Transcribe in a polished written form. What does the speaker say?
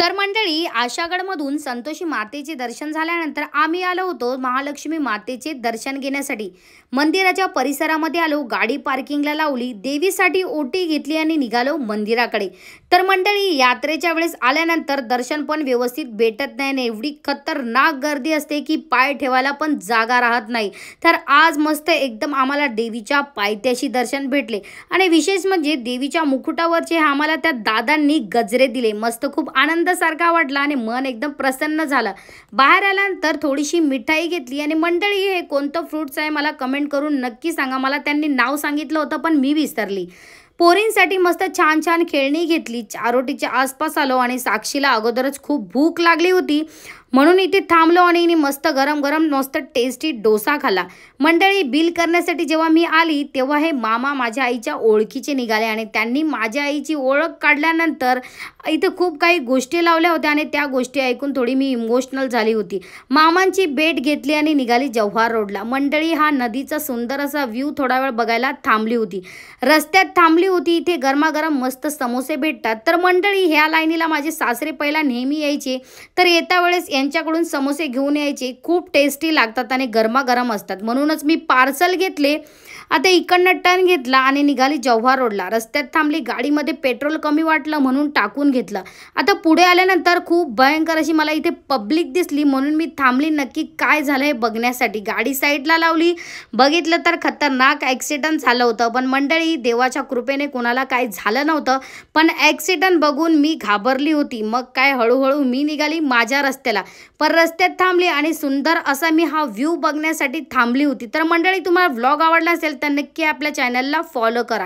तर मंडळी आशागडमधून संतोषी मातेचे दर्शन झाल्यानंतर आम्ही आलो होतो महालक्ष्मी मातेचे दर्शन घेण्यासाठी। मंदिराच्या परिसरामध्ये आलो, गाडी पार्किंगला लावली, देवीसाठी ओटी घेतली आणि निघालो मंदिराकडे। तर मंडळी यात्रेच्या वेळेस आल्यानंतर दर्शन पण व्यवस्थित भेटत नाही, एवढी खतरनाक गर्दी असते की पाय ठेवायला पण जागा राहत नाही। तर आज मस्त एकदम आम्हाला देवीच्या पायथ्याशी दर्शन भेटले आणि विशेष म्हणजे देवीच्या मुकुटावरचे आम्हाला त्या दादांनी गजरे दिले। मस्त खूप आनंद सारखा वाटला आणि मन एकदम प्रसन्न झालं। बाहेर आल्यानंतर थोडीशी मिठाई घेतली आणि मंडळी हे कोणतं फ्रूट्स आहे मला कमेंट करून नक्की सांगा। मला त्यांनी नाव सांगितलं होतं पण मी विसरली। पोरींसाठी मस्त छान छान खेळणी घेतली, चारोटीच्या आसपास आलो आणि साक्षीला अगोदरच खूप भूक लागली होती म्हणून इथे थांबलो आणि मस्त गरम गरम मस्त टेस्टी डोसा खाल्ला। मंडळी बिल करण्यासाठी जेव्हा मी आली तेव्हा हे मामा माझ्या आईच्या ओळखीचे निघाले आणि त्यांनी माझ्या आईची ओळख काढल्यानंतर इथे खूप काही गोष्टी लावल्या होत्या आणि त्या गोष्टी ऐकून थोडी मी इमोशनल झाली होती। मामांची भेट घेतली आणि निघाली जव्हार रोडला। मंडळी हा नदीचा सुंदर असा व्ह्यू थोडा वेळ बघायला थांबली होती, रस्त्यात थांबली होती। इथे गरमागरम मस्त समोसे भेटतात। तर मंडळी ह्या लाईनीला माझे सासरे पहिला नेहमी यायचे, तर येता वेळेस यांच्याकडून समोसे घेऊन यायचे, खूप टेस्टी लागतात आणि गरमागरम असतात म्हणूनच मी पार्सल घेतले। आता इकडनं टर्न घेतला आणि निघाली जव्हार रोडला। रस्त्यात थांबली, गाडीमध्ये पेट्रोल कमी वाटलं म्हणून टाकून घेतलं। आता पुढे आल्यानंतर खूप भयंकर अशी मला इथे पब्लिक दिसली म्हणून मी थांबली नक्की काय झालं हे बघण्यासाठी। गाडी साईडला लावली, बघितलं तर खतरनाक ॲक्सिडेंट झालं होतं, पण मंडळी देवाच्या कृपेने कोणाला काय झालं नव्हतं। पण ॲक्सिडेंट बघून मी घाबरली होती, मग काय हळूहळू मी निघाली माझ्या रस्त्याला। पण रस्त्यात थांबली आणि सुंदर असा मी हा व्ह्यू बघण्यासाठी थांबली होती। तर मंडळी तुम्हाला व्लॉग आवडला असेल तर नक्की आपल्या चॅनलला फॉलो करा।